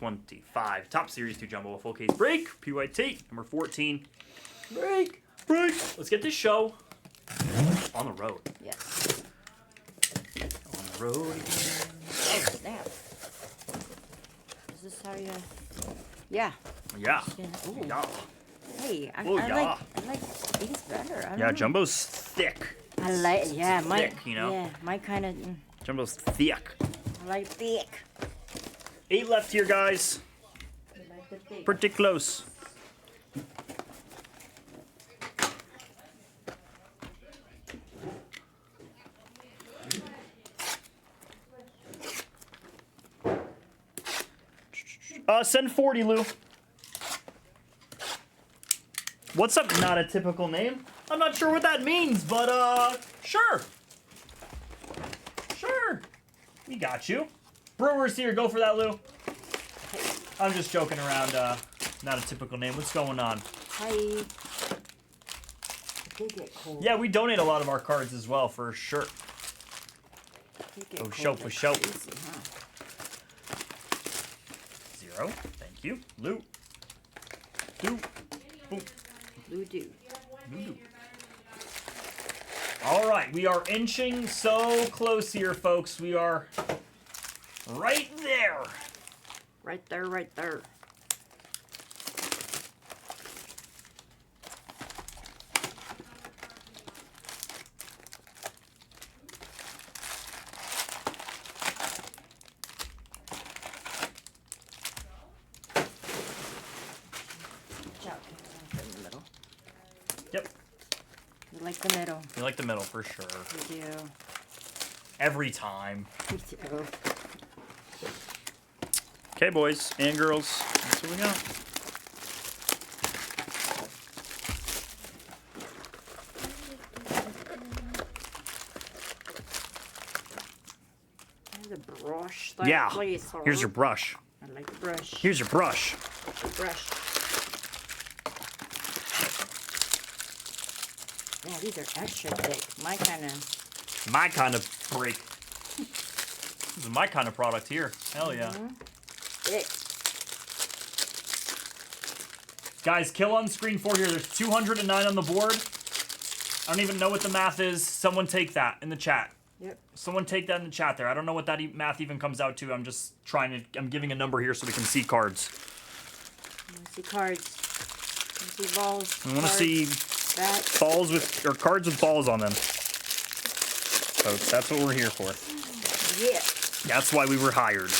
25. Top Series 2 Jumbo, full case break. PYT, number 14. Break. Let's get this show on the road. Yes. On the road again. Oh, snap. Is this how you... Yeah. Yeah. Ooh. Yeah. Hey, I yeah. like these better. I don't Yeah, know. Jumbo's thick. I like, yeah, my, thick, you know? Yeah, my kind of, Jumbo's thick. I like thick. 8 left here, guys. I like the thick. Pretty close. Send 40, Lou. What's up? Not a typical name. I'm not sure what that means, but sure. Sure. We got you. Brewers here. Go for that, Lou. I'm just joking around. Not a typical name. What's going on? Hi. It did get cold. Yeah, we donate a lot of our cards as well, for sure. Oh, show for show. 0. Thank you. Lou. Lou. Boom. Blue do. Lou. All right, we are inching so close here, folks. We are right there. Right there, right there. In the middle. Yep. You like the middle. You like the middle for sure. You do. Every time. You do. Okay, boys and girls. That's what we got. There's a brush. Yeah. Place, Here's your brush. I like the brush. Here's your brush. Brush. Yeah, these are extra thick. My kind of. My kind of break. This is my kind of product here. Hell yeah. Thick. Guys, kill on screen 4 here. There's 209 on the board. I don't even know what the math is. Someone take that in the chat. Yep. Someone take that in the chat there. I don't know what that math even comes out to. I'm just trying to, I'm giving a number here so we can see cards. I want to see cards. I want to see balls. I want to see Bats. balls with, or cards with balls on them. Folks, that's what we're here for. Yeah. That's why we were hired.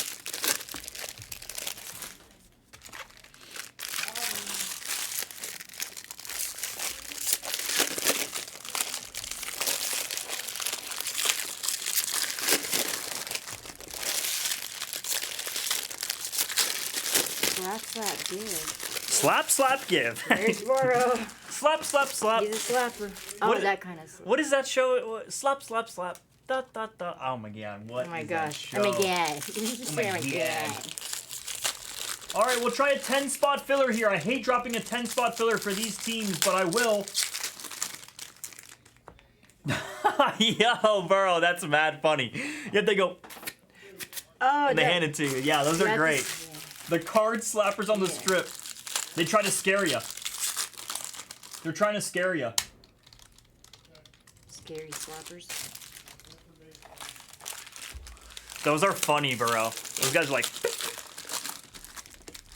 Slap, slap, give. Slap, slap, give. There's Moro. Slap, slap, slap. He's a slapper. Oh, What- that kind of slap. What is that show? Slap, slap, slap. Da, da, da. Oh my god. What Oh my is that gosh. show? Oh my god. Oh my Oh my God. god. All right, we'll try a 10-spot filler here. I hate dropping a 10-spot filler for these teams, but I will. Yo, bro, that's mad funny. Yet they go, Oh, and they that- hand it to you. Yeah, those are that's- great. yeah. The card slappers on the Yeah. strip. They try to scare you. They're trying to scare you. Scary slappers. Those are funny, bro. Those guys are like.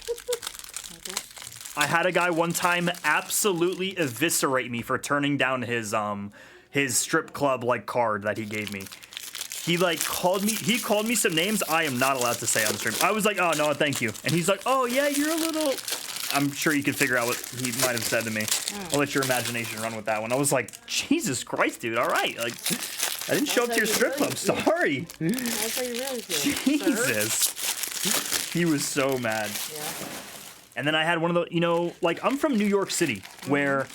Like that. I had a guy one time absolutely eviscerate me for turning down his strip club like card that he gave me. He called me some names I am not allowed to say on the stream. I was like, oh no, thank you. And he's like, oh yeah, you're a little. I'm sure you can figure out what he might have said to me. I'll let your imagination run with that one. I was like, Jesus Christ, dude, all right. Like, I didn't show up to your strip club. Sorry. That's how you really feel. Sir? Jesus. He was so mad. Yeah. And then I had one of the, I'm from New York City, where,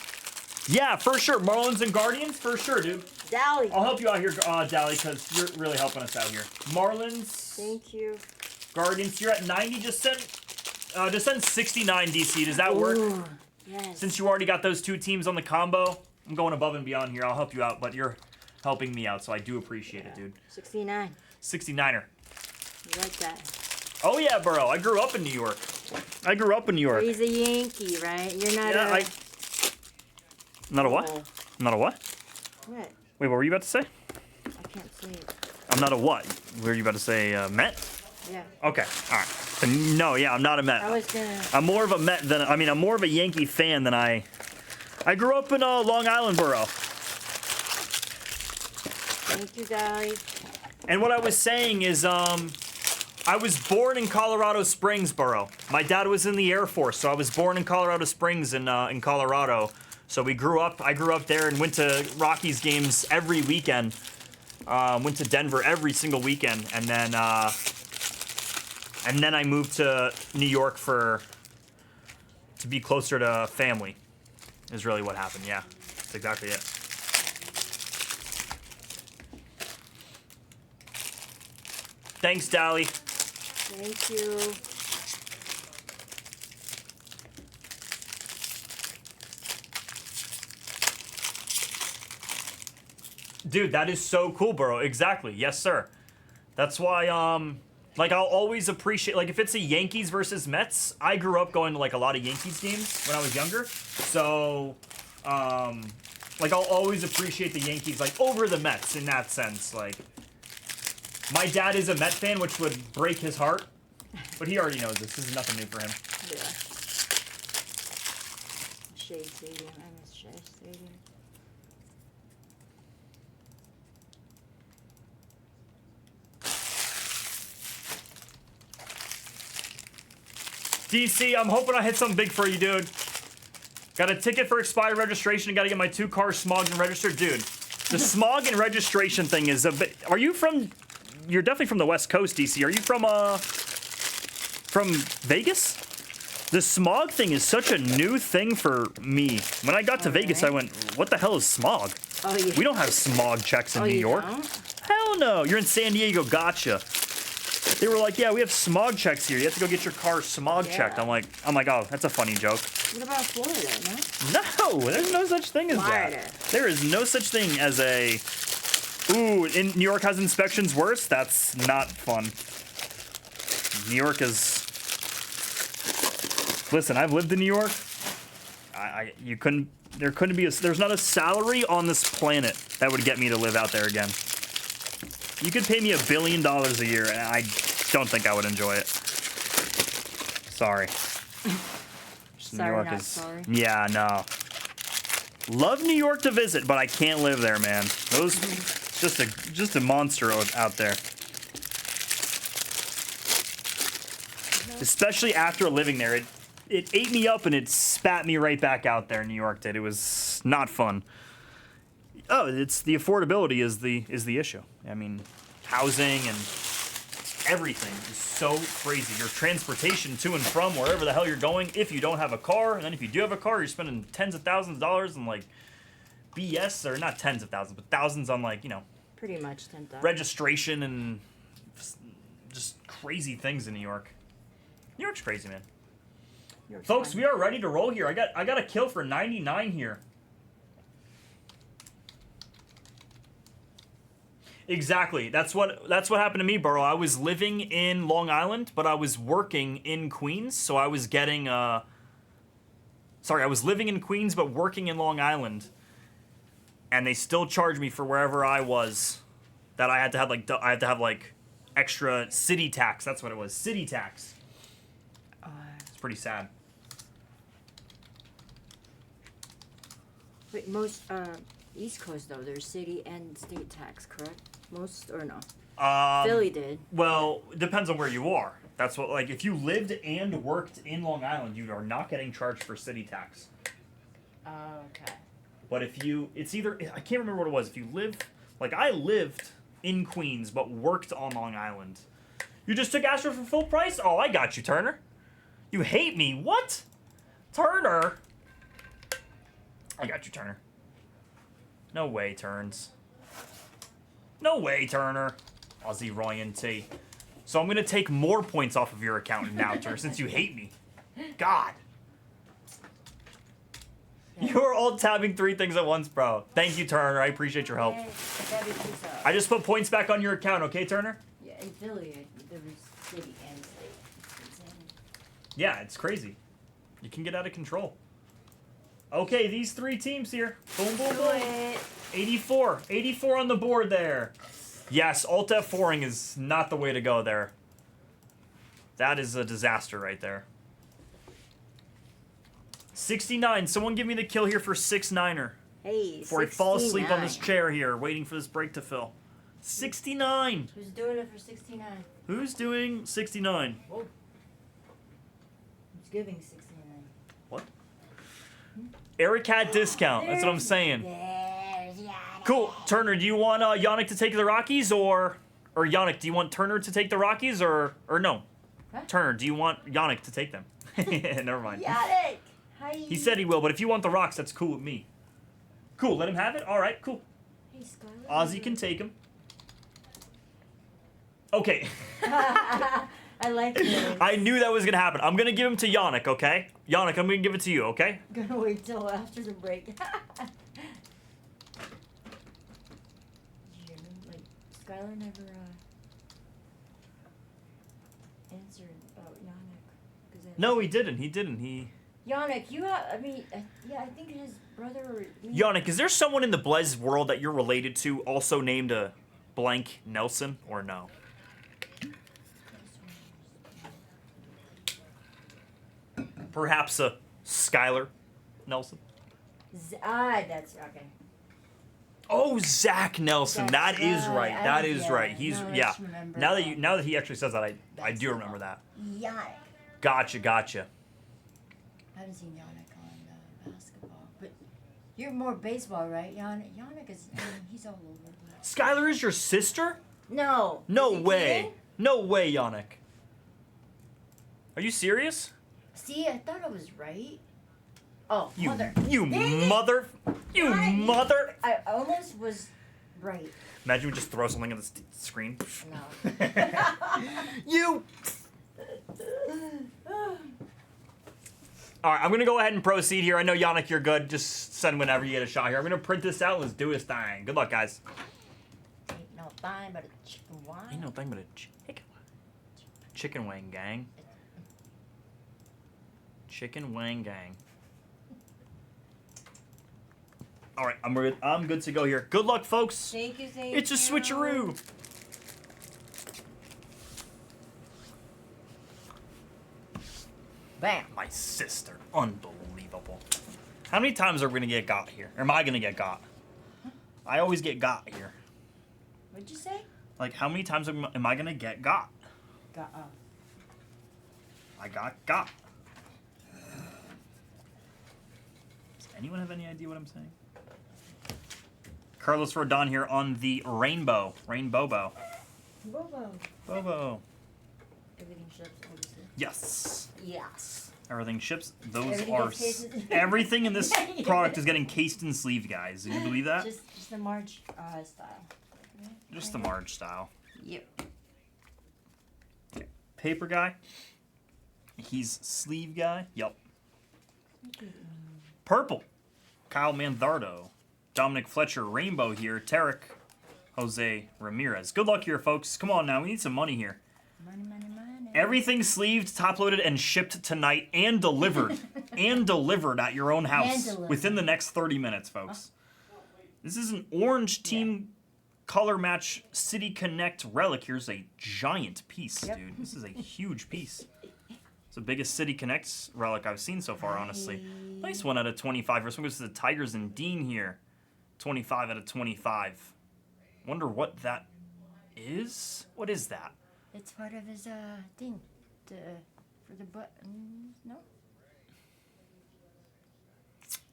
yeah, for sure, Marlins and Guardians, for sure, dude. Dally. I'll help you out here, Dally, because you're really helping us out here. Marlins, Thank you. Guardians, you're at 90. Just send 69 DC. Does that work? Ooh, yes. Since you already got those two teams on the combo, I'm going above and beyond here. I'll help you out, but you're helping me out, so I do appreciate it, dude. 69. 69er. You like that? Oh yeah, bro. I grew up in New York. He's a Yankee, right? You're not Yeah, a... Not a what? Oh. Not a what? What? Wait, what were you about to say? I can't say it. I'm not a what? Were you about to say Met? Yeah. Okay, all right. No, yeah, I'm not a Met. I was gonna... I'm more of a Met than I'm more of a Yankee fan than I grew up in Long Island borough. Thank you, Dolly. And what I was saying is I was born in Colorado Springs borough. My dad was in the Air Force, so I was born in Colorado Springs in Colorado. So I grew up there and went to Rockies games every weekend. Went to Denver every single weekend, and then I moved to New York to be closer to family. Is really what happened. Yeah, that's exactly it. Thanks, Dally. Thank you. Dude, that is so cool, bro. Exactly. Yes, sir. That's why, like, I'll always appreciate, like, if it's a Yankees versus Mets, I grew up going to, like, a lot of Yankees games when I was younger. So, like, I'll always appreciate the Yankees, like, over the Mets in that sense. Like, my dad is a Met fan, which would break his heart. But he already knows this. This is nothing new for him. Yeah. Shea Stadium. I miss Shea Stadium. DC, I'm hoping I hit something big for you, dude. Got a ticket for expired registration. Got to get my 2 cars smogged and registered. Dude, the smog and registration thing is a bit... Are you from... You're definitely from the West Coast, DC. Are you from Vegas? The smog thing is such a new thing for me. When I got to Vegas, I went, what the hell is smog? Oh, yeah. We don't have smog checks in New York. Don't? Hell no. You're in San Diego. Gotcha. They were like, yeah, we have smog checks here. You have to go get your car smog checked. I'm like, oh, that's a funny joke. What about Florida, no? No, there's no such thing as Florida. that. There is no such thing as a, ooh, in New York has inspections worse? That's not fun. New York is, listen, I've lived in New York. There's not a salary on this planet that would get me to live out there again. You could pay me $1 billion a year, and I don't think I would enjoy it. Sorry. Sorry, not sorry. Yeah, no. Love New York to visit, but I can't live there, man. Those, just a monster out there. Especially after living there, it ate me up and it spat me right back out there. New York did. It was not fun. Oh, it's the affordability is the issue. I mean, housing and everything is so crazy. Your transportation to and from wherever the hell you're going, if you don't have a car, and then if you do have a car, you're spending tens of thousands of dollars on like BS, or not tens of thousands, but thousands on like, you know, Pretty much 10,000. registration and just crazy things in New York. New York's crazy, man. Folks, we are ready to roll here. I got a kill for 99 here. Exactly. That's what happened to me, bro. I was living in Long Island, but I was working in Queens, so I was getting sorry, I was living in Queens but working in Long Island. And they still charged me for wherever I was. That I had to have like extra city tax. That's what it was. City tax. It's pretty sad. Wait, most East Coast though, there's city and state tax, correct? Most or no? Philly did. Well, it depends on where you are. That's what, like, if you lived and worked in Long Island, you are not getting charged for city tax. Oh, okay. But if you, it's either, I can't remember what it was. If you live, like I lived in Queens but worked on Long Island. You just took Astro for full price? Oh, I got you, Turner. You hate me. What? Turner. I got you, Turner. No way, Turns. No way, Turner. Aussie Ryan T. So I'm going to take more points off of your account now, Turner, since you hate me. God. You are all tabbing 3 things at once, bro. Thank you, Turner. I appreciate your help. Hey, I just put points back on your account, okay, Turner? yeah, in Philly, there was city and state. Yeah, it's crazy. You can get out of control. Okay, these 3 teams here. Boom, boom, boom. 84. 84 on the board there. Yes, Alt F4ing is not the way to go there. That is a disaster right there. 69. Someone give me the kill here for 6-9er. Hey, Before I fall asleep on this 69. chair here, waiting for this break to fill. 69. Who's doing it for 69? Who's doing 69? Whoa. Who's giving 69? What? Eric had discount. That's what I'm saying. There's Yannick. Cool. Turner, do you want Yannick to take the Rockies or Yannick, do you want Turner to take the Rockies or no? Huh? Turner, do you want Yannick to take them? Never mind. Yannick! Hi. He said he will, but if you want the Rocks, that's cool with me. Cool, let him have it? All right, cool. Hey, Skylar. Ozzy can take him. Okay. I like this. I knew that was going to happen. I'm going to give him to Yannick, okay? Yannick, I'm going to give it to you, okay? Gonna wait till after the break. Did you hear me? Like, Skylar never answered about Yannick. 'Cause No, he didn't. He didn't. Yannick, you have. I mean, yeah, I think his brother. Or Yannick, is there someone in the Blez world that you're related to also named a blank Nelson or no? Perhaps a Skylar Nelson? That's okay. Oh, Zach Nelson. That's That is right. right. That is Yeah, right. He's now I yeah. just remember Now that. that he actually says that, I That's do the remember one. that. Yannick. Gotcha. I haven't seen Yannick on basketball, but you're more baseball, right? Yannick is. I mean, he's all over. Skylar is your sister? No. No Is he way. kidding? No way, Yannick. Are you serious? See, I thought I was right. Oh, You mother. you Dang it. mother. You Yannick, mother. I almost was right. Imagine we just throw something on the screen. No. You. All right, I'm gonna go ahead and proceed here. I know Yannick, you're good. Just send whenever you get a shot here. I'm gonna print this out. Let's do this thing. Good luck, guys. Ain't no thing but a chicken wine. Ain't no thing but a chicken wing gang. Chicken wing gang. All right, I'm good to go here. Good luck, folks. Thank you. It's a switcheroo. Bam. My sister. Unbelievable. How many times are we going to get got here? Or am I going to get got? I always get got here. What'd you say? Like, how many times am I going to get got? I got. Does anyone have any idea what I'm saying? Carlos Rodon here on the Rainbow. Rainbow. Bobo. Bobo. Everything ships, obviously. Yes. Yes. Everything ships. Those Everything are... gets cased in- Everything in this product is getting cased and sleeved, guys. Did you believe that? Just the March style. Just the Marge style. Yep. Paper guy. He's sleeve guy. Yep. Purple. Kyle Manzardo. Dominic Fletcher. Rainbow here. Tarek. Jose Ramirez. Good luck here, folks. Come on now. We need some money here. Money. Everything sleeved, top-loaded, and shipped tonight and delivered. And delivered at your own house delivered. within the next 30 minutes, folks. This is an orange team color match City Connect relic. Here's a giant piece, Yep. dude. This is a huge piece. It's the biggest City Connect relic I've seen so far, honestly. Nice one out of 25. First one goes to the Tigers and Dean here. 25 out of 25. Wonder what that is? What is that? It's part of his thing. For the buttons. No?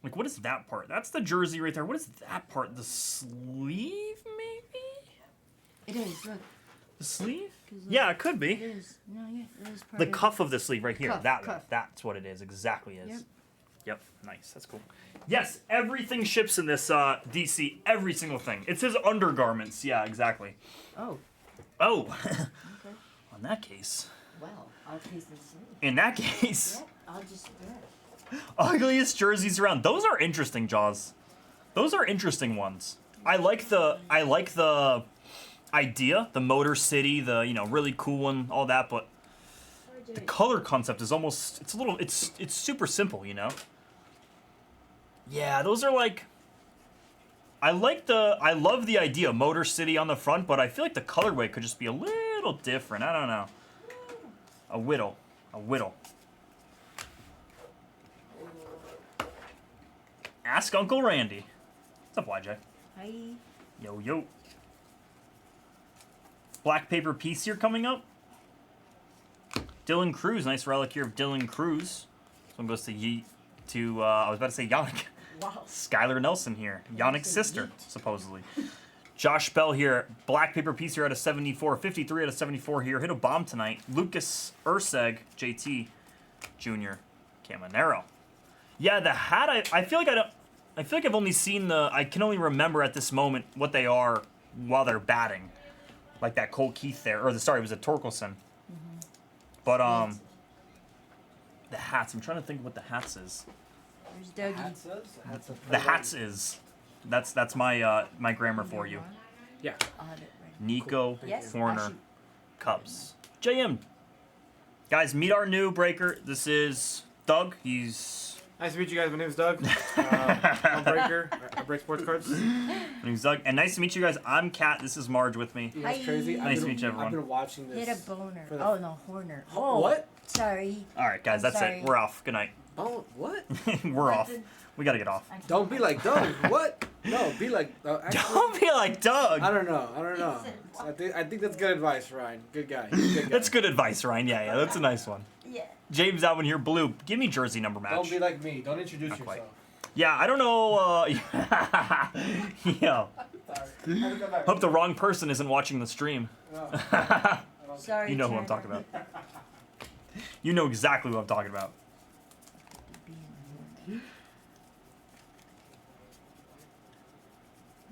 Like, what is that part? That's the jersey right there. What is that part? The sleeve, maybe? It is, look. The sleeve? 'Cause, Yeah, it could It be. is. No, yeah, it is part The of cuff of the sleeve right here. Cuff, That cuff. That's what it is. Exactly is. Yep. Yep. Nice. That's cool. Yes, everything ships in this DC. Every single thing. It says undergarments. Yeah, exactly. Oh, Oh. okay. On that case. Well, I'll taste and see. In that case. Yep, I'll just, Ugliest jerseys around. Those are interesting, Jaws. Those are interesting ones. I like the idea, the Motor City, the really cool one, all that, but the color concept is almost, it's a little, it's super simple, you know? Yeah, those are like, I love the idea of Motor City on the front, but I feel like the colorway could just be a little different. I don't know. A whittle. Ask Uncle Randy. What's up, YJ? Hi. Yo. Black paper piece here coming up. Dylan Cruz, nice relic here of Dylan Cruz. This one goes to I was about to say Yannick. Wow. Skylar Nelson here. Yannick's sister, supposedly. Josh Bell here. Black paper piece here out of 74. 53 out of 74 here. Hit a bomb tonight. Lucas Urseg, JT Jr. Caminero. Yeah, the hat, I feel like I've only seen I can only remember at this moment what they are while they're batting. Like that Cole Keith there. Or it was a Torkelson. Mm-hmm. But, the hats. I'm trying to think what the hats is. There's Dougie. The hats is. That's my my grammar for you. Yeah. Nico Yes, Horner actually. Cubs. JM. Guys, meet our new breaker. This is Doug. He's Nice to meet you guys. My name is Doug. I'm Breaker. I break sports cards. my name's Doug. And nice to meet you guys. I'm Kat. This is Marge with me. You know what's Hi. crazy? Nice to meet you, everyone. I've been watching this. Hit a boner. for the- Oh no, Horner. Oh, What? Sorry. All right, guys, that's sorry. it. We're off. Good night. Oh, what? We're off. We gotta get off. Don't be like Doug. What? No, be like. Actually, Don't be like Doug. I don't know. I think that's good advice, Ryan. Good guy. Good guy. That's good advice, Ryan. Yeah, that's a nice one. Yeah. James Alvin here, blue. Give me jersey number match. Don't be like me. Don't introduce Not yourself. quite. Yeah, I don't know. Yeah. Sorry. Hope the wrong person isn't watching the stream. Sorry. You know who I'm China. talking about. You know exactly what I'm talking about.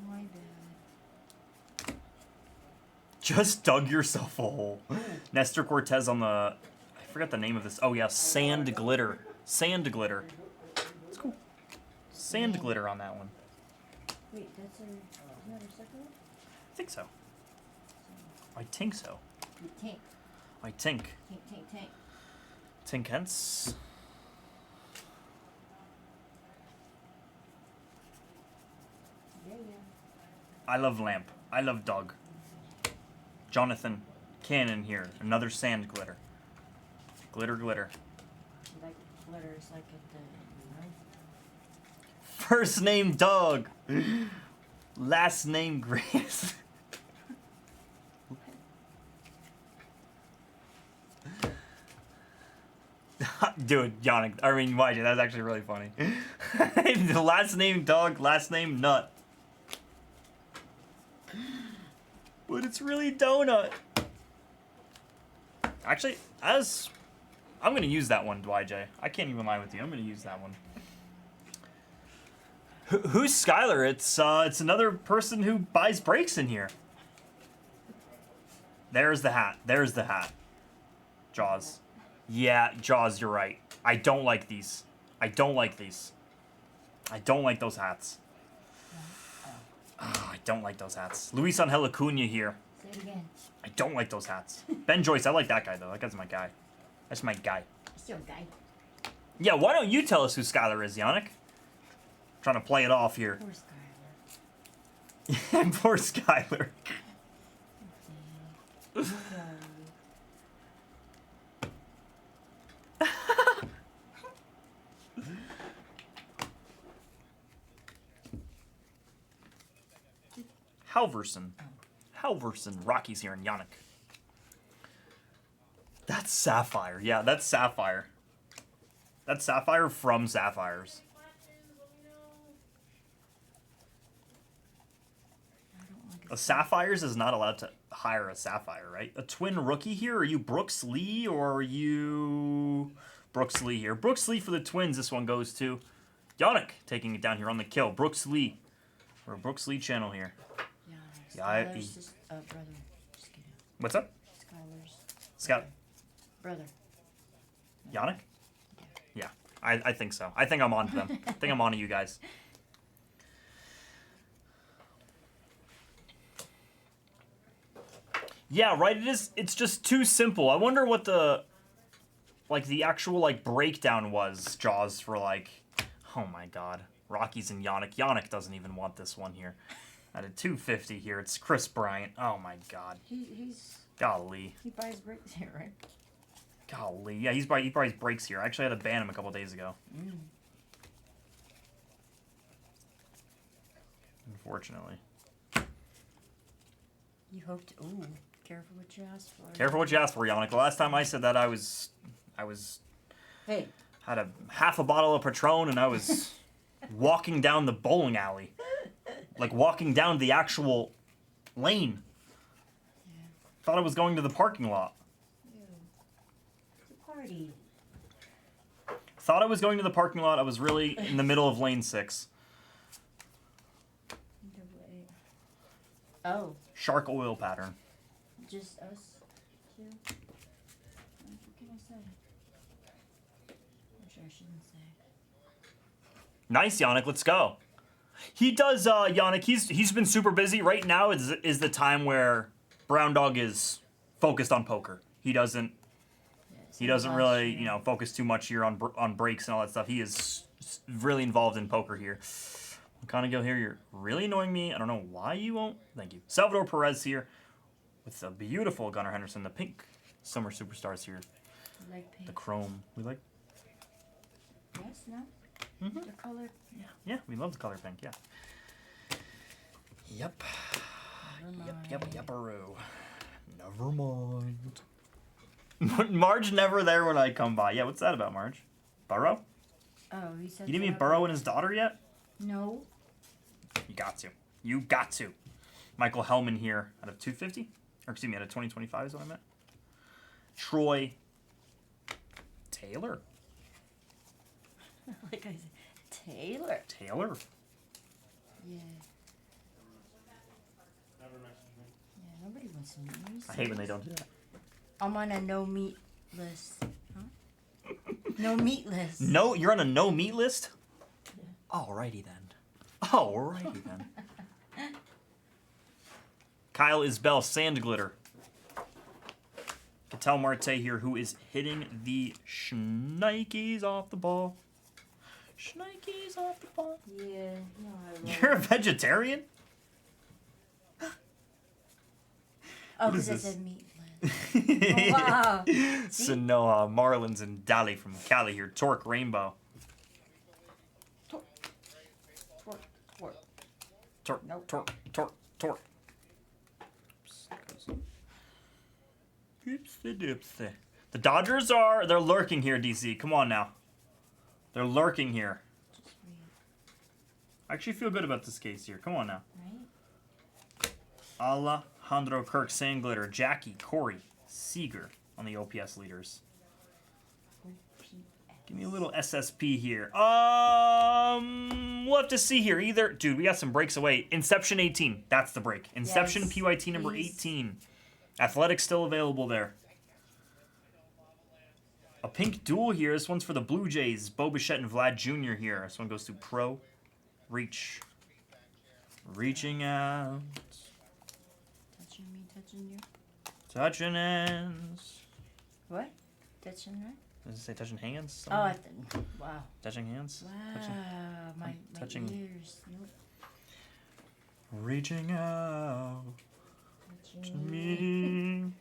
My bad. Just dug yourself a hole. Nestor Cortez on the. I forgot the name of this. Oh, yeah. Sand Glitter. Sand Glitter. It's cool. Sand Glitter on that one. Wait, that's a. Is that a second one? I think so. I think so. Tank. I think. Tank. Tink Hence. Yeah. I love Lamp. I love Doug. Jonathan Cannon here. Another Sand Glitter. Glitter. Like glitters like at the. First name Doug. Last name Grace. Dude, Yannick. YJ, that's actually really funny. The last name Doug, last name Nut. But it's really Donut. Actually, I'm gonna use that one, YJ. I can't even lie with you. I'm gonna use that one. Who's Skylar? It's another person who buys breaks in here. There's the hat. Jaws. Yeah, Jaws, you're right. I don't like these. I don't like those hats. Oh, I don't like those hats. Luis Angel Acuna here. Say it again. I don't like those hats. Ben Joyce, I like that guy, though. That guy's my guy. That's my guy. It's your guy. Yeah, why don't you tell us who Skylar is, Yannick? Trying to play it off here. Poor Skylar. Poor Skylar. Halverson. Rockies here in Yannick. That's Sapphire. Yeah, that's Sapphire. That's Sapphire from Sapphires. A Sapphires is not allowed to hire a Sapphire, right? A twin rookie here? Are you Brooks Lee or are you Brooks Lee here? Brooks Lee for the Twins. This one goes to Yannick taking it down here on the kill. Brooks Lee. We're a Brooks Lee channel here. Yeah, Skylar's brother. Just kidding. What's up? Skylar's Scott. brother. Yannick? Yeah, I think so. I think I'm on to them. I think I'm on to you guys. Yeah, right. It's just too simple. I wonder what the like the actual like breakdown was Jaws for like, oh my god, Rockies and Yannick. Yannick doesn't even want this one here. At a 250 here, it's Chris Bryant. Oh my god. He's Golly. he buys bricks here, right? Golly. Yeah, he buys breaks here. I actually had to ban him a couple days ago. Unfortunately. You hoped. Ooh, careful what you ask for. Careful what you ask for, Yannick. The last time I said that, I was Hey. had a half a bottle of Patron and I was walking down the bowling alley, like walking down the actual lane. Yeah. Thought I was going to the parking lot. Ew. It's a party. Thought I was going to the parking lot. I was really in the middle of lane 6. Oh, Shark oil pattern. just us two. What can I say? I'm sure I shouldn't say. Nice, Yannick. Let's go. He does, Yannick. He's been super busy. Right now is the time where Brown Dog is focused on poker. He doesn't really focus too much here on breaks and all that stuff. He is really involved in poker here. McConaughey here, you're really annoying me. I don't know why you won't. Thank you. Salvador Perez here with the beautiful Gunnar Henderson, the pink summer superstars here. I like pink. The chrome. We like. Yes, no? Mhm. The color? Yeah, we love the color pink. Yeah. Yep. Never mind. Yep-a-roo. Never mind. Marge never there when I come by. Yeah, what's that about, Marge? Burrow? Oh, he said. You didn't meet Burrow and his daughter yet? No. You got to. You got to. Michael Hellman here out of 250. Or excuse me, out of 2025 is what I meant. Troy Taylor. Like I said, Taylor. Taylor. Yeah. Yeah, nobody wants to meet me. I hate when they don't do that. I'm on a no meat list. Huh? No meat list. No, you're on a no meat list? Alrighty then. Alrighty then. Kyle Isbell, Sand Glitter. Cattell Marte here, who is hitting the Schnikes off the ball. Schnikes off the ball. Yeah, no, I won't. You're a vegetarian? Oh, What is because I this? said meat list. Oh, wow. See? Sanoa, Marlins, and Dali from Cali here. Torque Rainbow. Twerk. Torque, Nope. torque. Oopsie doopsie. The Dodgers they're lurking here, DC. Come on now. They're lurking here. Just read, I actually feel good about this case here. Come on now. right? Alejandro Kirk, Sand Glitter, Jackie, Corey, Seager on the OPS leaders. Give me a little SSP here. We'll have to see here. Either, dude, we got some breaks away. Inception 18. That's the break. Inception Yes, PYT number please. 18. Athletics still available there. A pink duel here. This one's for the Blue Jays. Bo Bichette and Vlad Jr. here. This one goes to Pro. Reach. Reaching out. Touching me, touching you. Touching hands. What? Touching her? Does it say touching hands? Oh, I didn't. Wow. Touching hands? Wow. Touching. My touching- ears. Nope. Reaching out to Touching me.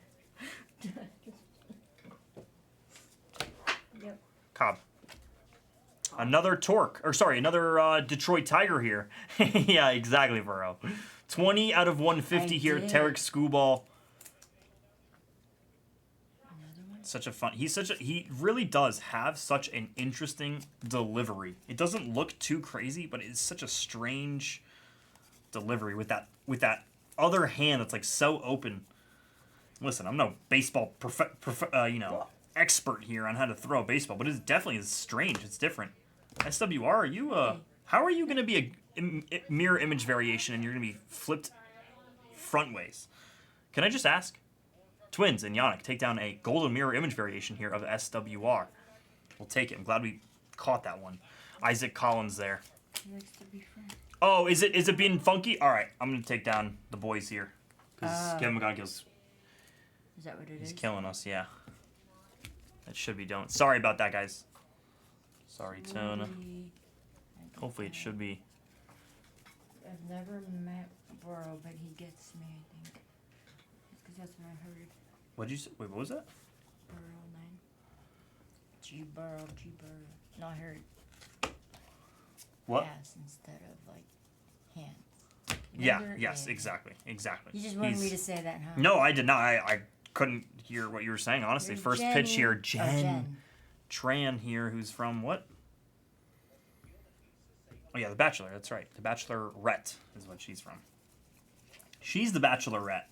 me. Yep. Cobb. Another another Detroit Tiger here. Yeah, exactly, Burrow. 20 out of 150 I here. did. Tarek Skubal. Another one? Such a fun. He really does have such an interesting delivery. It doesn't look too crazy, but it's such a strange delivery with that other hand that's like so open. Listen, I'm no baseball expert here on how to throw a baseball, but it's definitely strange. It's different. SWR, are you how are you going to be a mirror image variation and you're going to be flipped front ways? Can I just ask? Twins and Yannick take down a golden mirror image variation here of SWR. We'll take it. I'm glad we caught that one. Isaac Collins there. He likes to be friends. Oh, is it being funky? All right, I'm going to take down the boys here. Because Kevin McGonigal's Is that what it he's is? killing us, yeah. That should be done. Sorry about that, guys. Sorry, Tona. Hopefully it should be. I've never met Burrow, but he gets me, I think. Because that's what I heard. What'd you say? Wait, what was that? Burrow 9. G Burrow. No, I heard What? ass instead of like hands. Yeah, Remember? yes, Yeah. exactly. You just wanted me to say that, huh? No, I did not. I couldn't hear what you were saying, honestly. You're First Jenny- pitch here, oh, Jen Tran here, who's from what? Oh, yeah, The Bachelor. That's right. The Bachelorette is what she's from. She's the Bachelorette.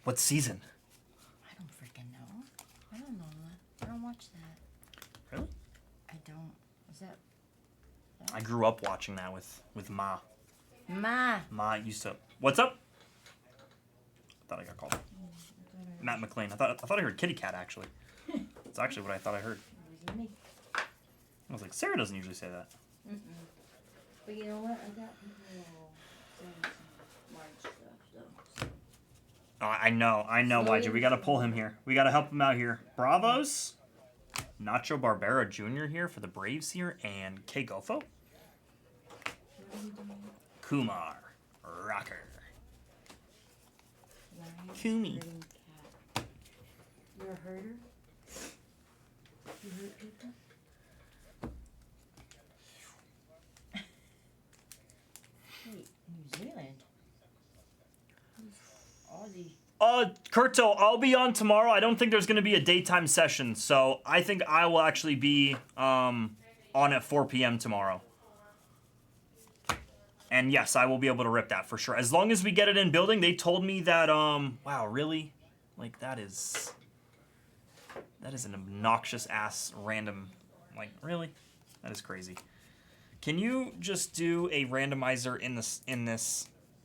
What season? I don't freaking know. I don't know that. I don't watch that. Really? I don't. Is that I grew up watching that with Ma. Ma? Ma used to. What's up? I thought I got called. Matt McLean. I thought I heard Kitty Cat, actually. That's actually what I thought I heard. It was me. I was like, Sarah doesn't usually say that. But you know what? I got people saying some smart stuff, though. Oh, I know, YJ. We gotta pull him here. We gotta help him out here. Bravos. Nacho Barbera Jr. here for the Braves here, and K Gofo. Kumar Rocker. Kumi. You're a herder? You hurt people? Wait, New Zealand? Aussie. Kurto, I'll be on tomorrow. I don't think there's gonna be a daytime session, so I think I will actually be on at 4 p.m. tomorrow. And yes, I will be able to rip that for sure. As long as we get it in building, they told me that, wow, really? Like, that is an obnoxious ass random, like, really? That is crazy. Can you just do a randomizer in this,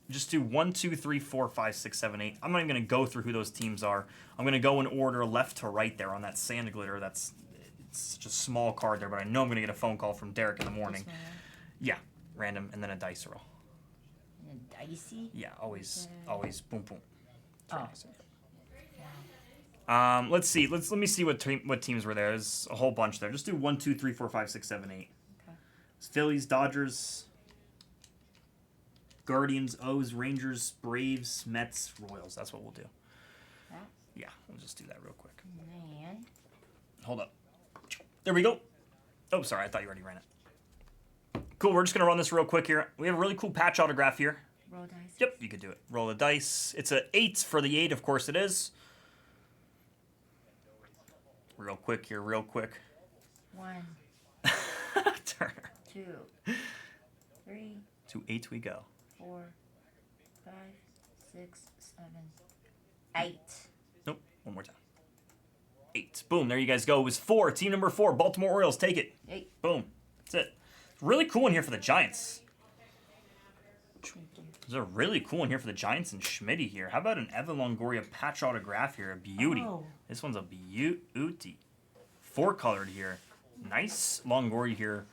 just do 1, 2, 3, 4, 5, 6, 7, 8. I'm not even going to go through who those teams are. I'm going to go in order left to right there on that sand glitter. It's such a small card there, but I know I'm going to get a phone call from Derek in the morning. Yeah, random, and then a dice roll. And a dicey? Yeah, always boom, boom. Oh. Let's see. Let me see what teams were there. There's a whole bunch there. Just do 1, 2, 3, 4, 5, 6, 7, 8. Okay. It's Phillies, Dodgers, Guardians, O's, Rangers, Braves, Mets, Royals. That's what we'll do. That? Yeah, we'll just do that real quick. Man. Hold up. There we go. Oh, sorry. I thought you already ran it. Cool. We're just going to run this real quick here. We have a really cool patch autograph here. Roll dice. Yep, you could do it. Roll the dice. It's a 8 for the 8. Of course it is. Real quick here. Real quick. 1, Turner. 2, 3, To 8 we go. 4, 5, 6, 7, 8. Nope. One more time. 8. Boom. There you guys go. It was 4. Team number 4. Baltimore Orioles. Take it. 8. Boom. That's it. Really cool in here for the Giants. Thank you. There's a really cool one here for the Giants and Schmitty here. How about an Evan Longoria patch autograph here? A beauty. Oh. This one's a beauty. 4-colored here. Nice Longoria here.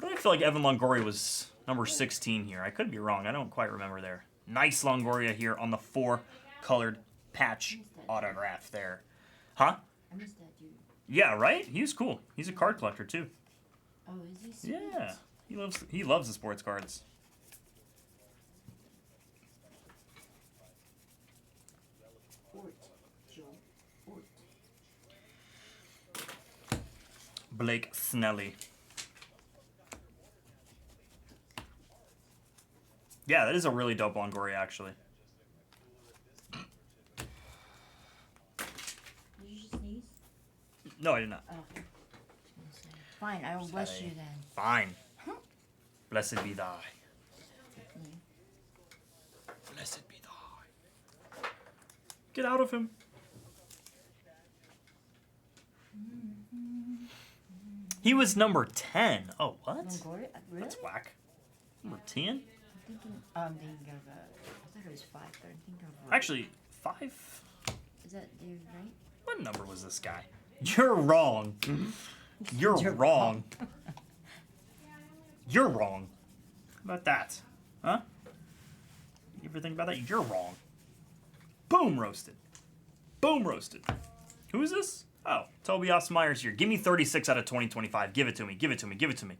But I feel like Evan Longoria was number 16 here. I could be wrong. I don't quite remember there. Nice Longoria here on the 4-colored patch autograph there. Huh? I missed that dude. Yeah, right? He's cool. He's a card collector too. Oh, is he? Sweet? Yeah. He loves the sports cards. Fort. Joe. Fort. Blake Snelly. Yeah, that is a really dope Longoria, actually. Did you just sneeze? No, I did not. Oh. Fine, I will bless you then. Fine. Blessed be thy. Blessed be thy. Get out of him. He was number 10. Oh, what? Longoria? Really? That's whack. Number 10? I'm thinking of, I thought it was 5, but I'm thinking of... Actually, 5? Is that dude right? What number was this guy? You're wrong. You're wrong. You're wrong. How about that? Huh? You ever think about that? You're wrong. Boom roasted. Boom roasted. Who is this? Oh, Tobias Myers here. Give me 36 out of 2025. Give it to me. Give it to me. Give it to me.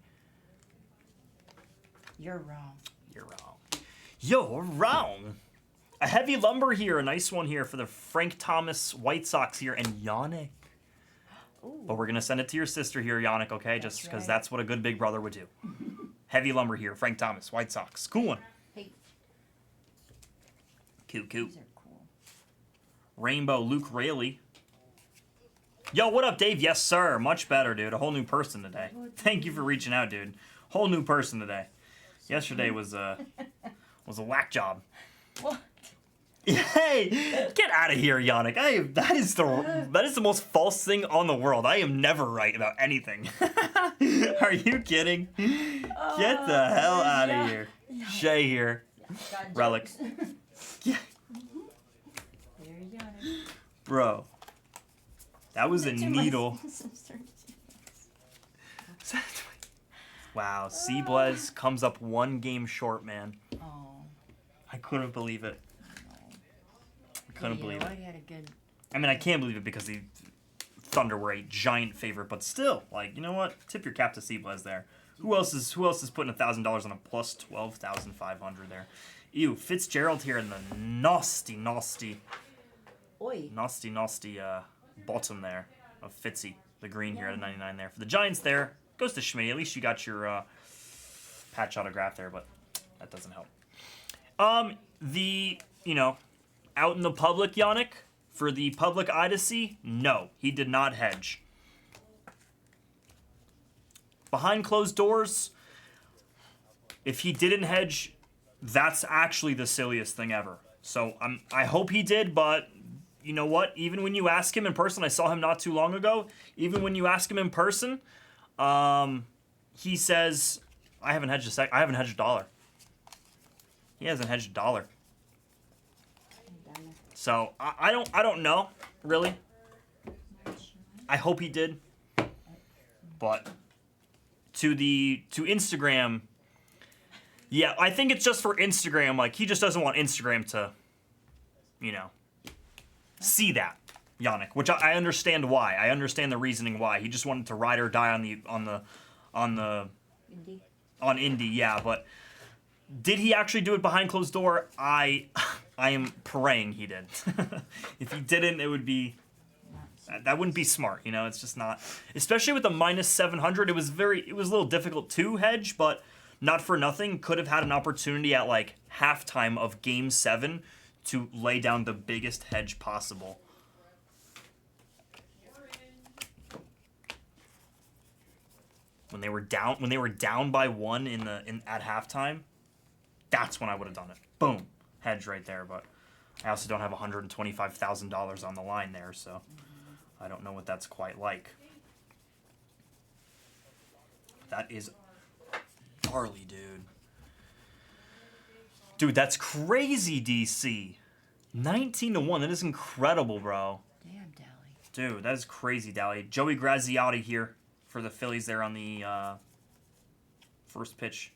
You're wrong. You're wrong. You're wrong. A heavy lumber here. A nice one here for the Frank Thomas White Sox here. And Yannick. Ooh. But we're going to send it to your sister here, Yannick, okay? Just because right. that's what a good big brother would do. Heavy lumber here. Frank Thomas, White Sox. Cool one. Hey, Cool. these are cool. Rainbow Luke Raley. Yo, what up, Dave? Yes, sir. Much better, dude. A whole new person today. Thank you for reaching out, dude. Whole new person today. Yesterday was a whack job. What? Hey, get out of here, Yannick. That is the most false thing on the world. I am never right about anything. Are you kidding? Get the hell out of here. Shay here. Got Relic. jokes. Yeah. There you got it. Bro. That was a To my needle. sister. Wow, Seablez comes up one game short, man. Oh. I couldn't believe it. I couldn't believe it. He had a good. I mean, I can't believe it because the Thunder were a giant favorite, but still, like, you know what? Tip your cap to Seablez there. Who else is putting $1,000 on a plus 12,500 there? Ew, Fitzgerald here in the nasty Oi. bottom there of Fitzy, the green here at 99 there. For the Giants there, goes to Schmitty. At least you got your patch autograph there, but that doesn't help. Out in the public, Yannick, for the public eye to see, no, he did not hedge. Behind closed doors, if he didn't hedge, that's actually the silliest thing ever. So I hope he did, but you know what? Even when you ask him in person, I saw him not too long ago. Even when you ask him in person, he says, "I haven't hedged I haven't hedged a dollar." He hasn't hedged a dollar. So I don't know really. I hope he did, but to Instagram. Yeah, I think it's just for Instagram. Like, he just doesn't want Instagram to, see that, Yannick. Which I understand why. I understand the reasoning why. He just wanted to ride or die on Indy. Yeah, but did he actually do it behind closed door? I am praying he did. If he didn't, it would be. That wouldn't be smart, It's just not, especially with the minus 700. It was a little difficult to hedge, but. Not for nothing, could have had an opportunity at like halftime of Game 7 to lay down the biggest hedge possible. When they were down by 1 at halftime, that's when I would have done it. Boom, hedge right there. But I also don't have $125,000 on the line there, so I don't know what that's quite like. That is. Harley, dude. Dude, that's crazy, DC. 19-1. That is incredible, bro. Damn, Dally. Dude, that is crazy, Dally. Joey Graziotti here for the Phillies there on the first pitch.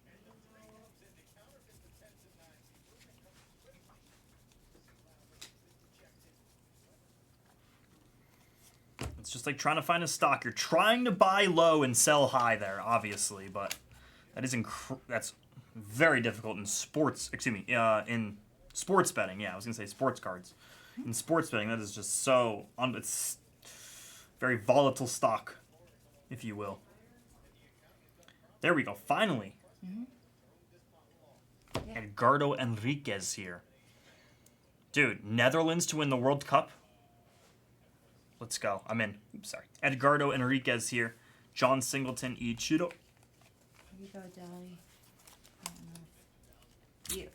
It's just like trying to find a stock. You're trying to buy low and sell high there, obviously, but that's very difficult in sports. In sports betting. Yeah, I was gonna say sports cards. In sports betting, that is just so it's very volatile stock, if you will. There we go. Finally, Yeah. Edgardo Enriquez here. Dude, Netherlands to win the World Cup. Let's go. I'm in. Oops, sorry. Edgardo Enriquez here. John Singleton, Ichiro. Here you go, Dally. You.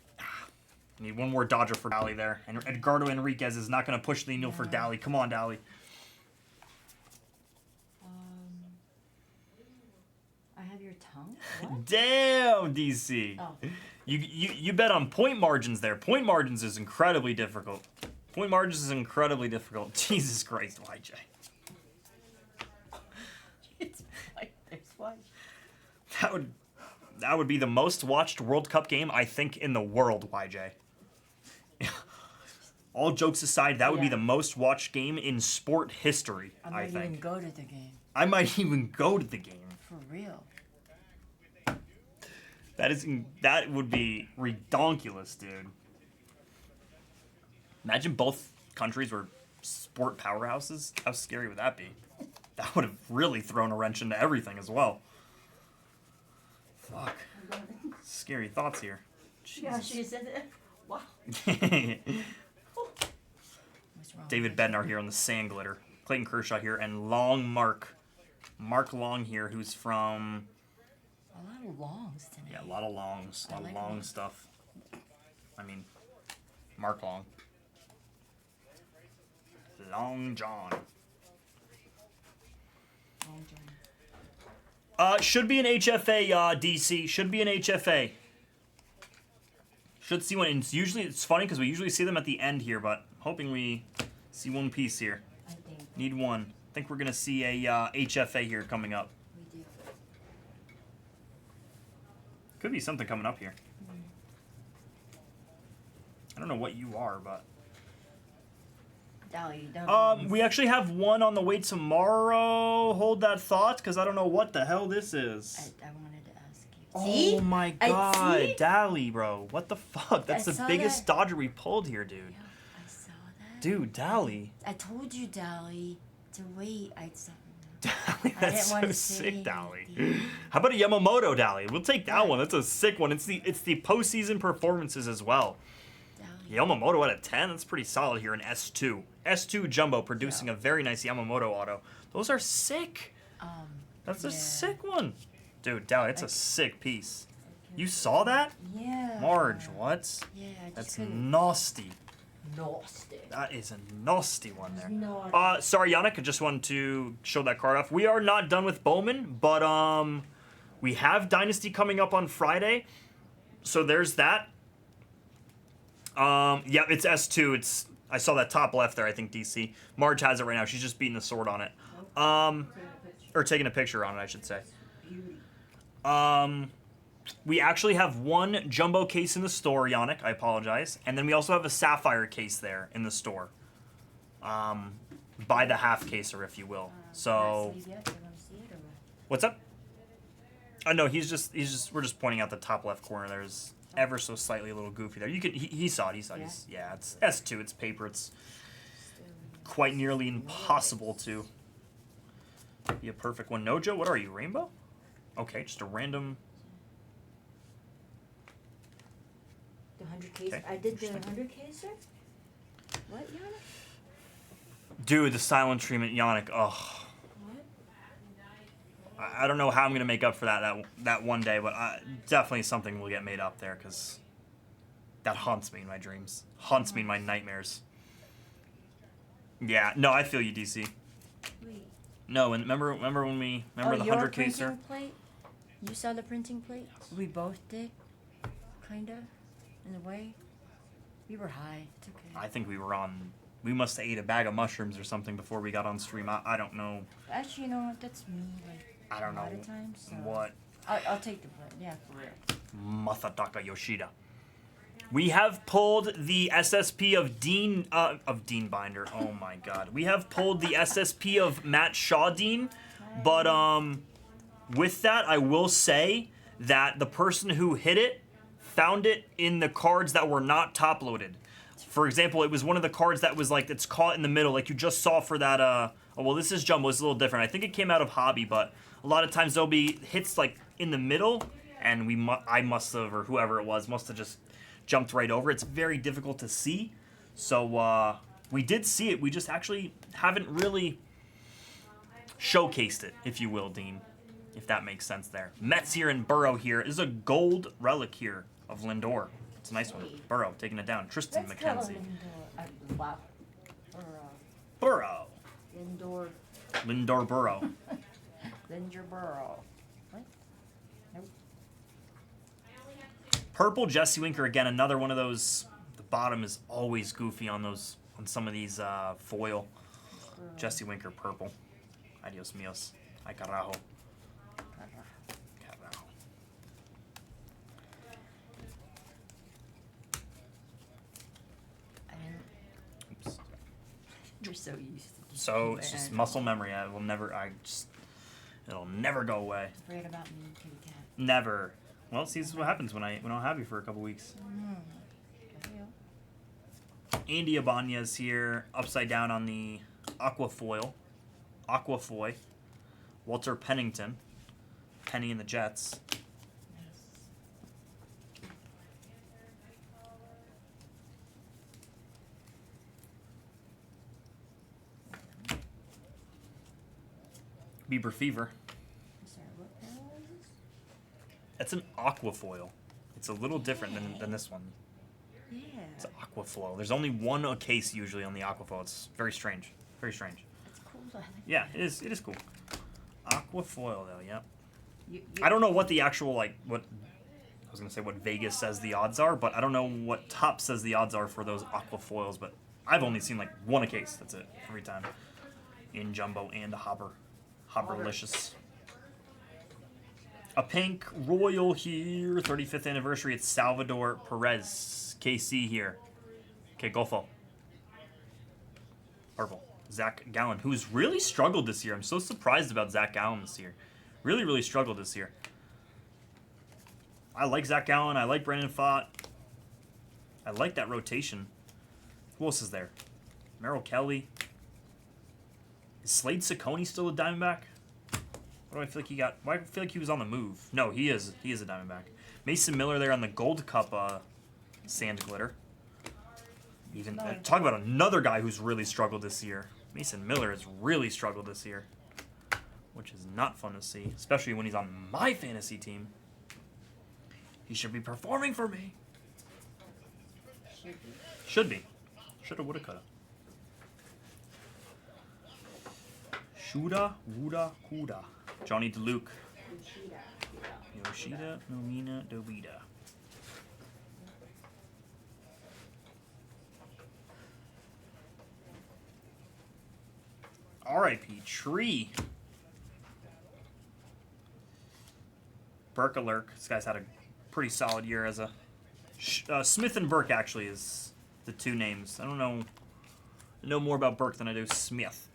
Need one more Dodger for Dally there. And Edgardo Enriquez is not going to push the needle for Dally. Come on, Dally. I have your tongue? What? Damn, DC. Oh. You bet on point margins there. Point margins is incredibly difficult. Jesus Christ, YJ. It's like there's one. That would be the most watched World Cup game, I think, in the world, YJ. all jokes aside, that would be Yeah. the most watched game in sport history, I I might even think. go to the game. I might even go to the game. For real. That would be redonkulous, dude. Imagine both countries were sport powerhouses. How scary would that be? That would have really thrown a wrench into everything as well. Fuck. Scary thoughts here. Yeah, she said it. Wow. What's wrong? David Bednar here on the Sand Glitter. Clayton Kershaw here, and Long Mark. Mark Long here, who's from... A lot of longs tonight. Yeah, a lot of longs. A lot I like of long long. stuff. I mean, Mark Long. Long John. Long journey. Should be an HFA, DC. Should be an HFA. Should see one. And it's funny because we usually see them at the end here, but hoping we see one piece here. I think Need one. I think we're gonna see a HFA here coming up. we do. Could be something coming up here. I don't know what you are, but Dolly, don't we actually have one on the way tomorrow. Hold that thought, because I don't know what the hell this is. I wanted to ask you. Oh See? my I god, see? Dally, bro. What the fuck? That's I the saw biggest that. Dodger we pulled here, dude. Yeah, I saw that. Dude, Dally. I told you, Dolly, to wait. I saw. Dally, I that's didn't so want to sick, say Dally. anything. How about a Yamamoto Dally? We'll take that Yeah. one. That's a sick one. It's the postseason performances as well. Dolly. Yamamoto at a 10. That's pretty solid here in S2. S2 Jumbo producing Yeah. a very nice Yamamoto auto. Those are sick. That's a Yeah. sick one. Dude, Dally, it's a I- sick piece. You saw that? Yeah. Marge, what? Yeah, I just That's couldn't. nasty. Nasty. That is a nasty one there. Naughty. Sorry, Yannick, I just wanted to show that card off. We are not done with Bowman, but we have Dynasty coming up on Friday. So there's that. Yeah, it's S2. I saw that top left there, I think, DC. Marge has it right now. She's just beating the sword on it. Or taking a picture on it, I should say. We actually have one jumbo case in the store, Yannick. I apologize. And then we also have a sapphire case there in the store. Buy the half caser, if you will. So, what's up? No, he's just. We're just pointing out the top left corner. There's ever so slightly a little goofy there. You could. He saw it. He saw it. Yeah, it's S2. It's paper. It's quite nearly impossible to be a perfect one. Nojo, what are you? Rainbow? Okay, just a random. The 100 case. Okay, I did the interesting. 100 case, sir. What, Yana? Dude, the silent treatment, Yannick. Oh, What? I don't know how I'm gonna make up for that one day, but definitely something will get made up there because that haunts me in my dreams, haunts me in my nightmares. Yeah, no, I feel you, DC. Wait. No, and remember when we the your 100 caser? printing plate? You saw the printing plate? We both did. Kinda. In a way. We were high. It's okay. I think we were on. We must have ate a bag of mushrooms or something before we got on stream. I don't know. Actually, you know what? That's me. Like I don't a lot know of times. So. what. I'll take the plate. Yeah, for real. Masataka Yoshida. We have pulled the SSP of Dean Binder. Oh my god. We have pulled the SSP of Matt Shaw Dean, but with that I will say that the person who hit it found it in the cards that were not top loaded. For example, it was one of the cards that was like it's caught in the middle, like you just saw for that oh well, this is Jumbo, it's a little different. I think it came out of Hobby, but a lot of times there'll be hits like in the middle, and I must have, or whoever it was, must have just jumped right over. It's very difficult to see. So we did see it. We just actually haven't really showcased it, if you will, Dean. If that makes sense there. Mets here and Burrow here. This is a gold relic here of Lindor. It's a nice one. Burrow taking it down. Tristan Let's call McKenzie. him Lindor. Wow. Or Burrow. Lindor. Lindor Burrow. Lindor Burrow. What? Nope. Purple Jesse Winker again. Another one of those. The bottom is always goofy on some of these foil. Jesse Winker purple. Adios mios. Ay carajo. Carajo. I didn't. You're so used to So it's just muscle memory. It'll never go away. Afraid about me, kitty cat. Never. Well, see, this is what happens when I don't have you for a couple weeks. Andy Ibanez here, upside down on the Aquafoil. Aquafoy. Walter Pennington. Penny and the Jets. Bieber Fever. Sorry, what panel is this? It's an Aquafoil. It's a little different than this one. Yeah. It's Aquaflow. There's only one case usually on the Aquafoil. It's very strange. Very strange. It's cool. I like Yeah, it is. It is cool. Aquafoil though. Yep. you, I don't know what the actual what I was gonna say what Vegas says the odds are, but I don't know what Top says the odds are for those Aquafoils. But I've only seen like one a case. That's it every time. In jumbo and a Hobberlicious. A pink royal here, 35th anniversary. It's Salvador Perez, KC here. Okay, Golfo. Purple. Zach Gallen, who's really struggled this year. I'm so surprised about Zach Gallen this year. Really, really struggled this year. I like Zach Gallen. I like Brandon Pfaadt. I like that rotation. Who else is there? Merrill Kelly. Is Slade Ciccone still a Diamondback? What do I feel like he got? Why do I feel like he was on the move? No, he is. He is a Diamondback. Mason Miller there on the Gold Cup sand glitter. Even talk about another guy who's really struggled this year. Mason Miller has really struggled this year, which is not fun to see, especially when he's on my fantasy team. He should be performing for me. Should be. Shoulda, woulda, coulda. Shoulda, woulda, coulda. Johnny DeLuke. Yoshida, Nomina, Dobita. R.I.P. Tree. Burke-a-lurk. This guy's had a pretty solid year as a... Smith and Burke, actually, is the two names. I don't know more about Burke than I do Smith.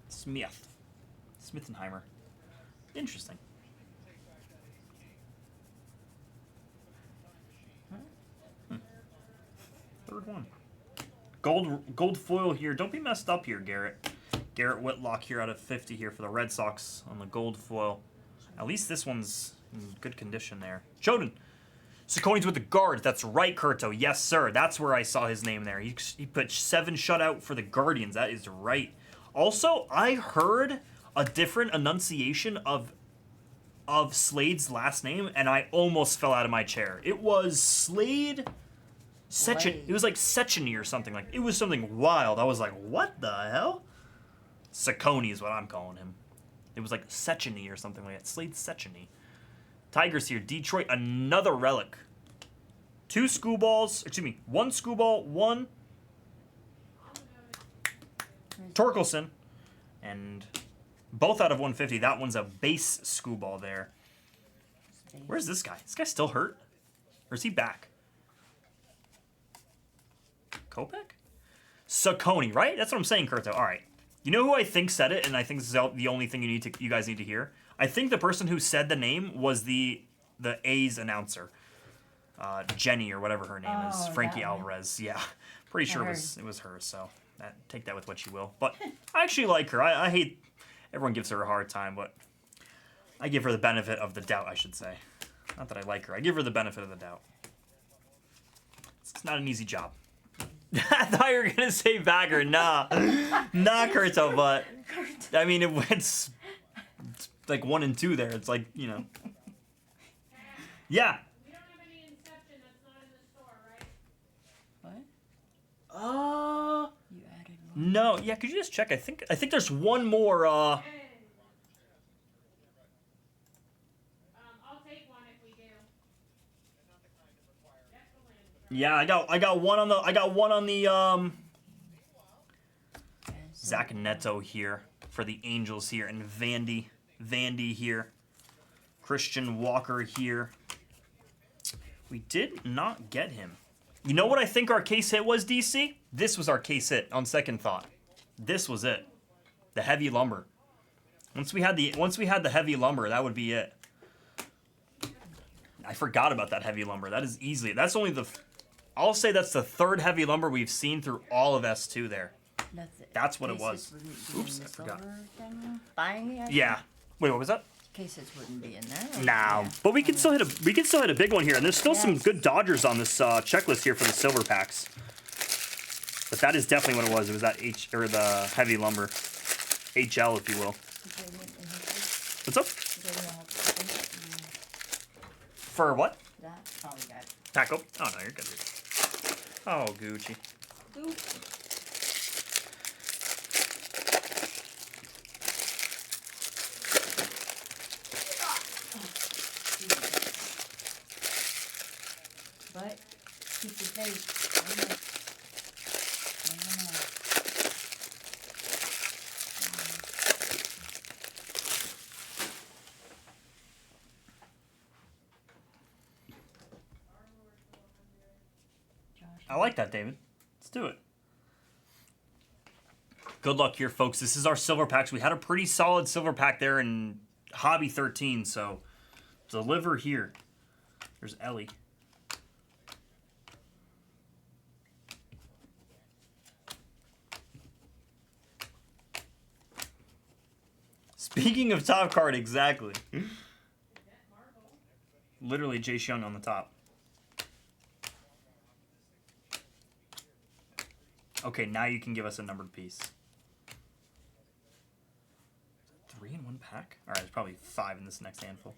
Smith. Smithenheimer. Interesting. Third one. Gold foil here. Don't be messed up here, Garrett. Garrett Whitlock here out of 50 here for the Red Sox on the gold foil. At least this one's in good condition there. Choden. Siccone's with the Guards. That's right, Curto. Yes, sir. That's where I saw his name there. He put 7 shutout for the Guardians. That is right. Also, I heard a different enunciation of Slade's last name, and I almost fell out of my chair. It was Slade Sechin. It was like Secheny or something. Like it was something wild. I was like, what the hell? Ciccone is what I'm calling him. It was like Secheny or something like that. Slade Secheny. Tigers here. Detroit, another relic. 2 Screwballs. Excuse me. 1 Screwball, 1 Torkelson. And both out of 150. That one's a base Screwball there. Where's this guy? Is this guy still hurt? Or is he back? Kopech? Ciccone, right? That's what I'm saying, Kurto. All right. You know who I think said it, and I think this is the only thing you guys need to hear? I think the person who said the name was the A's announcer. Jenny or whatever her name is. Frankie Alvarez. Yeah. Pretty sure it was her, so take that with what you will. But I actually like her. I hate everyone gives her a hard time, but I give her the benefit of the doubt, I should say. Not that I like her. I give her the benefit of the doubt. It's not an easy job. I thought you were going to say Bagger. Nah. Nah, Kurto, but I mean, it's like 1 and 2 there. It's like, you know. Yeah. We don't have any Inception that's not in the store, right? What? You added one. No. Yeah, could you just check? I think there's one more I'll take one if we do. Yeah, I got one on the Zach Neto here for the Angels here, and Vandy here. Christian Walker here. We did not get him. You know what I think our case hit was, DC? This was our case hit on second thought. This was it. The heavy lumber. Once we had the heavy lumber, that would be it. I forgot about that heavy lumber. That is easily. That's only the. I'll say that's the third heavy lumber we've seen through all of S2 there. That's what it was. Oops, I forgot. Buying it? Yeah. Wait, what was that? Cases wouldn't be in there. No, Yeah. but we can still hit a big one here, and there's still some Yes. good Dodgers on this checklist here for the silver packs. But that is definitely what it was. It was that the heavy lumber, HL, if you will. What's up? For what? That? Oh, we got it. Taco? Oh no, you're good. Oh, Gucci. But keep the face. I like that, David. Let's do it. Good luck here, folks. This is our silver packs. We had a pretty solid silver pack there in Hobby 13, so deliver here. There's Ellie. Speaking of top card, exactly. Literally Jace Young on the top. Okay, now you can give us a numbered piece. 3 in one pack? Alright, there's probably 5 in this next handful.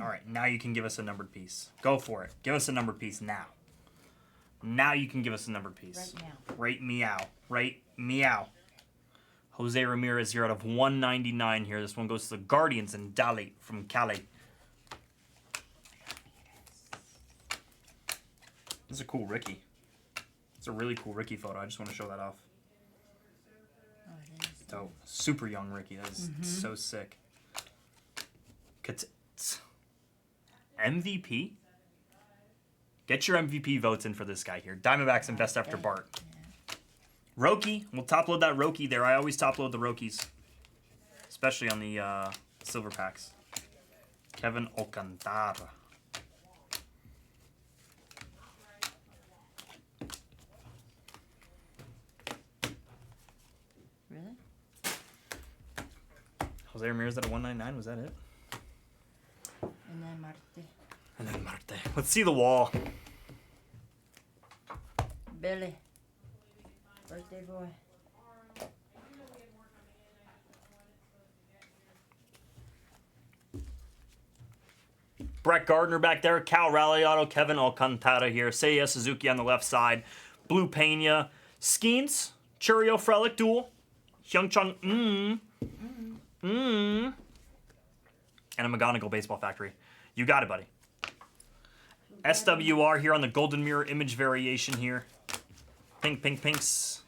Alright, now you can give us a numbered piece. Go for it. Give us a numbered piece now. Now you can give us a numbered piece. Right now. Right meow. Right meow. Jose Ramirez here out of 199 here. This one goes to the Guardians and Dali from Cali. This is a cool Ricky. It's a really cool Ricky photo. I just want to show that off. Oh, it is. Dope. Super young Ricky. That is so sick. MVP? Get your MVP votes in for this guy here. Diamondbacks and Best After Bart. Roki. We'll top load that Roki there. I always top load the Rokis. Especially on the silver packs. Kevin Alcantara. Really? Jose Ramirez at a 199. Was that it? And then Marte. And then Marte. Let's see the wall. Billy. Birthday boy. Brett Gardner back there. Cal Raleigh Kevin Alcantara here. Seiya Suzuki on the left side. Blue Pena. Skeens. Churio Frelick duel. Hyung Chung. And a McGonagall Baseball Factory. You got it, buddy. SWR here on the Golden Mirror image variation here. Pink, pink, pinks.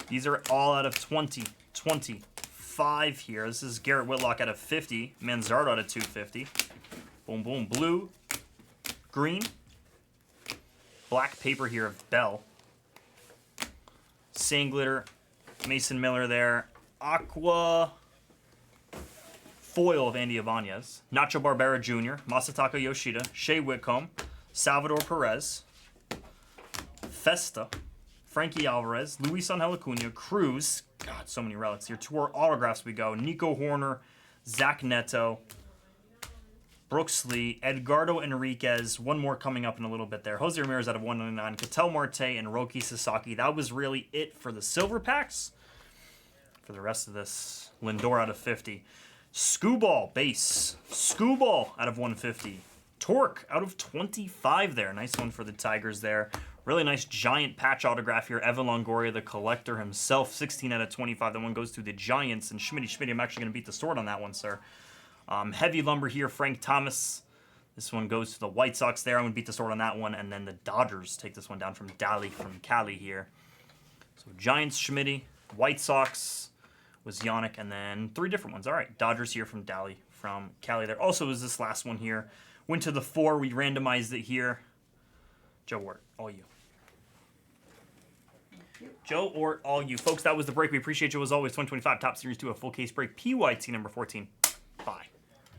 These are all out of 20, 25 here. This is Garrett Whitlock out of 50. Manzardo out of 250. Boom, boom. Blue, green, black paper here of Bell. Sand-Glitter, Mason Miller there. Aqua foil of Andy Ibanez. Nacho Barbera Jr., Masataka Yoshida, Shea Whitcomb, Salvador Perez, Festa, Frankie Alvarez, Luis Angel Acuna, Cruz. God, so many relics here. Tour autographs we go. Nico Horner, Zach Neto, Brooks Lee, Edgardo Enriquez. One more coming up in a little bit there. Jose Ramirez out of 199. Ketel Marte and Roki Sasaki. That was really it for the silver packs. For the rest of this, Lindor out of 50. Scooball base. Scooball out of 150. Torque out of 25 there. Nice one for the Tigers there. Really nice giant patch autograph here. Evan Longoria, the collector himself. 16 out of 25. That one goes to the Giants. And Schmitty, I'm actually going to beat the sword on that one, sir. Heavy lumber here. Frank Thomas. This one goes to the White Sox there. I'm going to beat the sword on that one. And then the Dodgers take this one down from Dali from Cali here. So Giants, Schmitty. White Sox was Yannick. And then 3 different ones. All right. Dodgers here from Dali from Cali there. Also was this last one here. Went to the 4. We randomized it here. Joe Ward, all you. Joe or all you folks. That was the break. We appreciate you as always. 2025 Top Series 2, a full case break. PYT number 14.